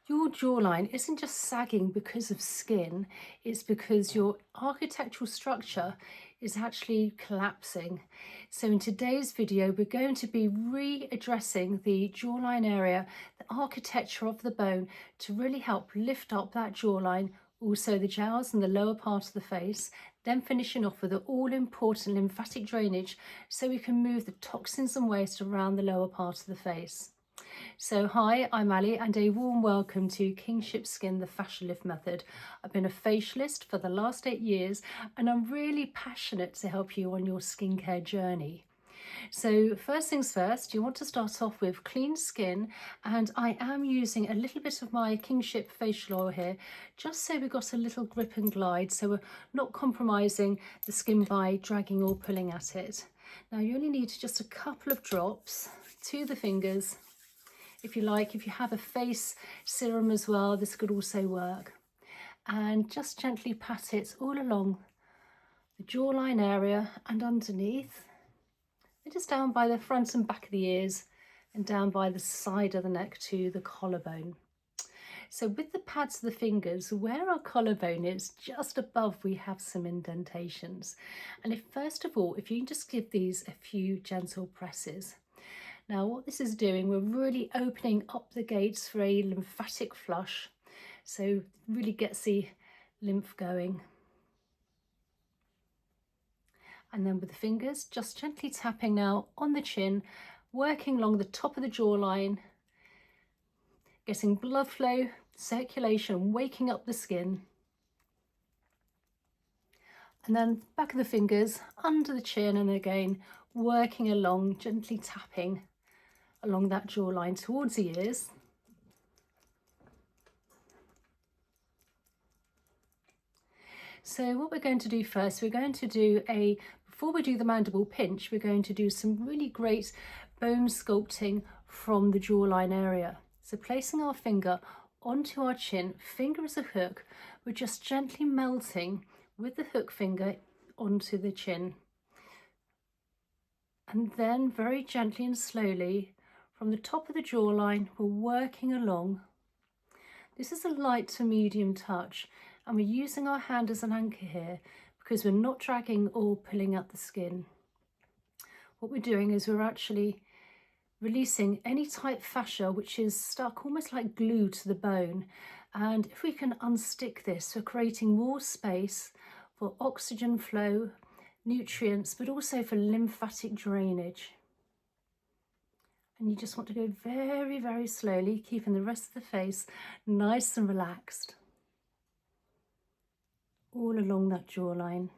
Your jawline isn't just sagging because of skin, it's because your architectural structure is actually collapsing. So in today's video, we're going to be readdressing the jawline area, the architecture of the bone, to really help lift up that jawline, also the jowls and the lower part of the face, then finishing off with the all-important lymphatic drainage so we can move the toxins and waste around the lower part of the face. So hi, I'm Ali and a warm welcome to Kinship Skin, the Fascia lift method. I've been a facialist for the last 8 years and I'm really passionate to help you on your skincare journey. So first things first, you want to start off with clean skin, and I am using a little bit of my Kinship facial oil here, just so we've got a little grip and glide, so we're not compromising the skin by dragging or pulling at it. Now you only need just a couple of drops to the fingers. If you like, if you have a face serum as well, this could also work. And just gently pat it all along the jawline area and underneath, and just down by the front and back of the ears and down by the side of the neck to the collarbone. So with the pads of the fingers, where our collarbone is, just above, we have some indentations. And first of all, if you can just give these a few gentle presses. Now what this is doing, we're really opening up the gates for a lymphatic flush, so really gets the lymph going. And then with the fingers, just gently tapping now on the chin, working along the top of the jawline, getting blood flow, circulation, waking up the skin. And then back of the fingers, under the chin, and again, working along, gently tapping along that jawline towards the ears. So what we're going to do first, we're going to do before we do the mandible pinch, we're going to do some really great bone sculpting from the jawline area. So placing our finger onto our chin, finger as a hook, we're just gently melting with the hook finger onto the chin. And then very gently and slowly, from the top of the jawline, we're working along. This is a light to medium touch, and we're using our hand as an anchor here because we're not dragging or pulling at the skin. What we're doing is we're actually releasing any tight fascia which is stuck almost like glue to the bone. And if we can unstick this, we're creating more space for oxygen flow, nutrients, but also for lymphatic drainage. And you just want to go very, very slowly, keeping the rest of the face nice and relaxed, all along that jawline.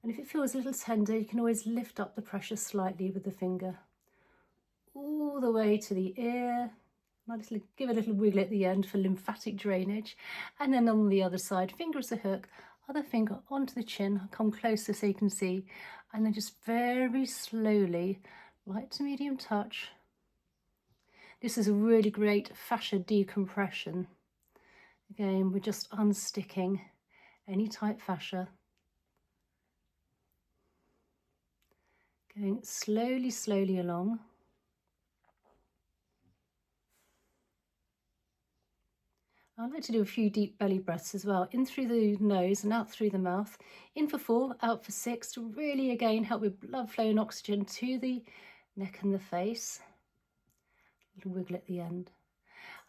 And if it feels a little tender, you can always lift up the pressure slightly with the finger, all the way to the ear. Give a little wiggle at the end for lymphatic drainage. And then on the other side, finger as a hook, other finger onto the chin, come closer so you can see, and then just very slowly, light to medium touch. This is a really great fascia decompression. Again, we're just unsticking any tight fascia. Going slowly, slowly along. I like to do a few deep belly breaths as well, in through the nose and out through the mouth. In for 4, out for 6, to really again help with blood flow and oxygen to the neck and the face. A little wiggle at the end.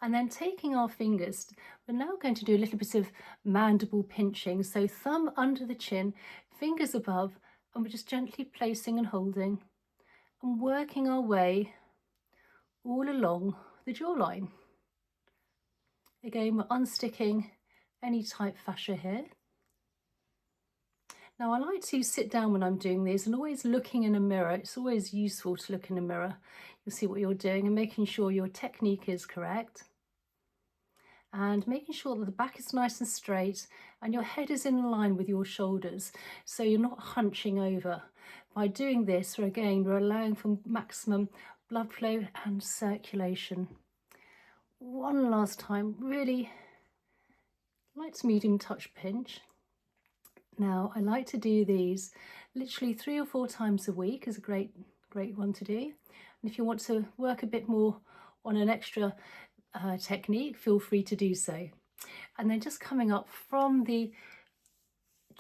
And then taking our fingers, we're now going to do a little bit of mandible pinching. So thumb under the chin, fingers above, and we're just gently placing and holding and working our way all along the jawline. Again, we're unsticking any tight fascia here. Now I like to sit down when I'm doing these and always looking in a mirror. It's always useful to look in a mirror. You'll see what you're doing and making sure your technique is correct. And making sure that the back is nice and straight and your head is in line with your shoulders, so you're not hunching over. By doing this, we're allowing for maximum blood flow and circulation. One last time, really light to medium touch pinch. Now I like to do these literally 3 or 4 times a week, is a great one to do. And if you want to work a bit more on an extra technique, feel free to do so. And then just coming up from the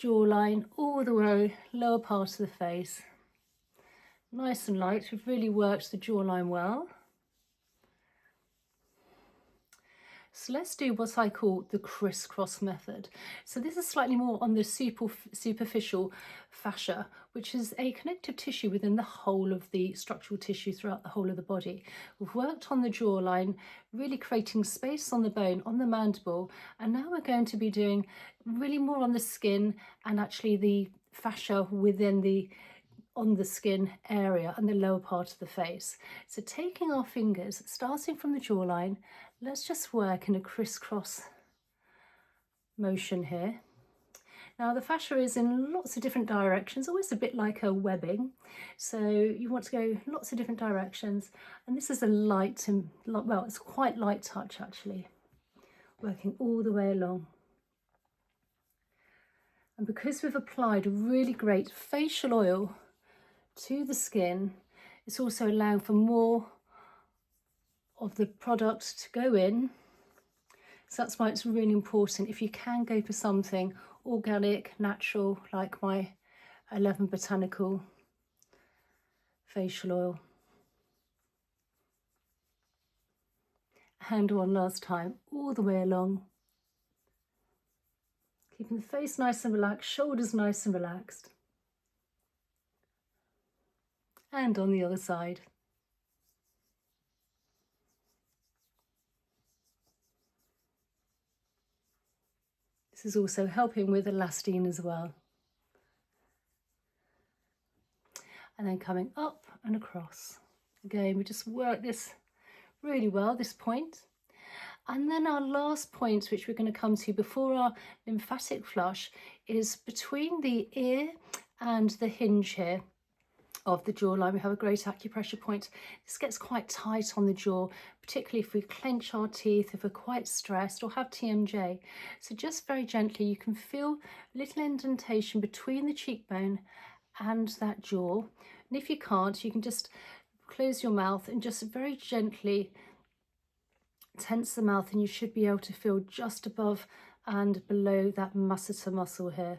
jawline all the way lower part of the face, nice and light. We've really worked the jawline well. So let's do what I call the Criss-Cross method. So this is slightly more on the superficial fascia, which is a connective tissue within the whole of the structural tissue throughout the whole of the body. We've worked on the jawline, really creating space on the bone, on the mandible, and now we're going to be doing really more on the skin and actually the fascia within the on the skin area and the lower part of the face. So taking our fingers, starting from the jawline, let's just work in a crisscross motion here. Now the fascia is in lots of different directions, always a bit like a webbing. So you want to go lots of different directions. And this is a light, and well, it's quite light touch actually, working all the way along. And because we've applied a really great facial oil to the skin, it's also allowing for more of the product to go in. So that's why it's really important, if you can go for something organic, natural, like my 11 Botanical facial oil. And one last time, all the way along. Keeping the face nice and relaxed, shoulders nice and relaxed. And on the other side. This is also helping with elastine as well. And then coming up and across. Again, we just work this really well, this point. And then our last point, which we're going to come to before our lymphatic flush, is between the ear and the hinge here of the jawline. We have a great acupressure point. This gets quite tight on the jaw, particularly if we clench our teeth, if we're quite stressed or have TMJ. So just very gently, you can feel a little indentation between the cheekbone and that jaw. And if you can't, you can just close your mouth and just very gently tense the mouth, and you should be able to feel just above and below that masseter muscle here.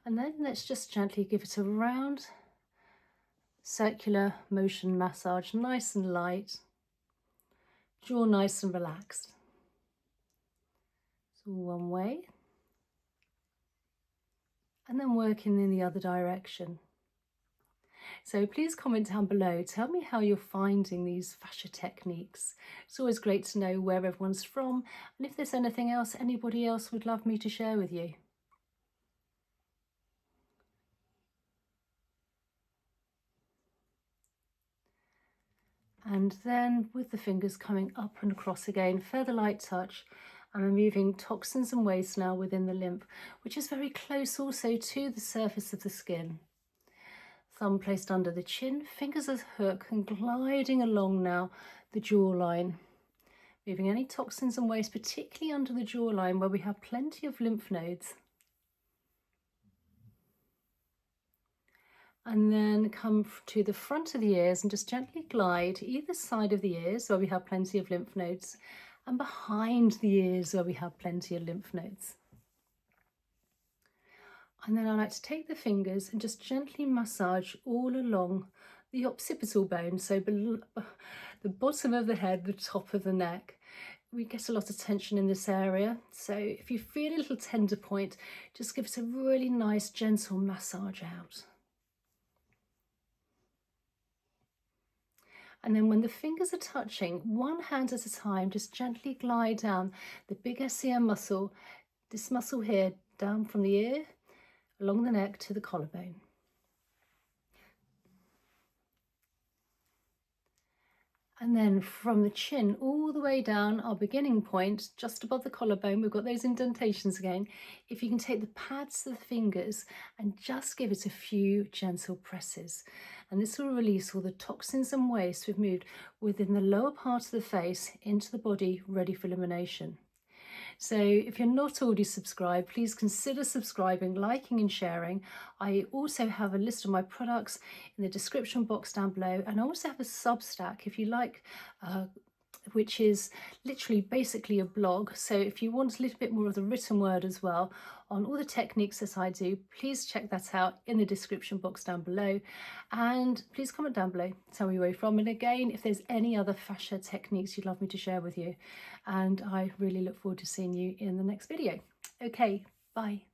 And then let's just gently give it a round circular motion massage, nice and light, jaw nice and relaxed. So one way, and then working in the other direction. So please comment down below, tell me how you're finding these fascia techniques. It's always great to know where everyone's from, and if there's anything else anybody else would love me to share with you. And then with the fingers coming up and across again, further light touch, and removing toxins and waste now within the lymph, which is very close also to the surface of the skin. Thumb placed under the chin, fingers as hook, and gliding along now the jawline, moving any toxins and waste, particularly under the jawline where we have plenty of lymph nodes. And then come to the front of the ears and just gently glide either side of the ears where we have plenty of lymph nodes, and behind the ears where we have plenty of lymph nodes. And then I like to take the fingers and just gently massage all along the occipital bone, so below the bottom of the head, the top of the neck. We get a lot of tension in this area, so if you feel a little tender point, just give it a really nice gentle massage out. And then when the fingers are touching, one hand at a time, just gently glide down the big SCM muscle, this muscle here, down from the ear, along the neck to the collarbone. And then from the chin all the way down, our beginning point, just above the collarbone, we've got those indentations again. If you can take the pads of the fingers and just give it a few gentle presses. And this will release all the toxins and waste we've moved within the lower part of the face into the body, ready for elimination. So if you're not already subscribed, please consider subscribing, liking and sharing. I also have a list of my products in the description box down below, and I also have a Substack if you like which is literally basically a blog. So if you want a little bit more of the written word as well on all the techniques that I do, please check that out in the description box down below, and please comment down below, tell me where you're from, and again if there's any other fascia techniques you'd love me to share with you, and I really look forward to seeing you in the next video. Okay, bye.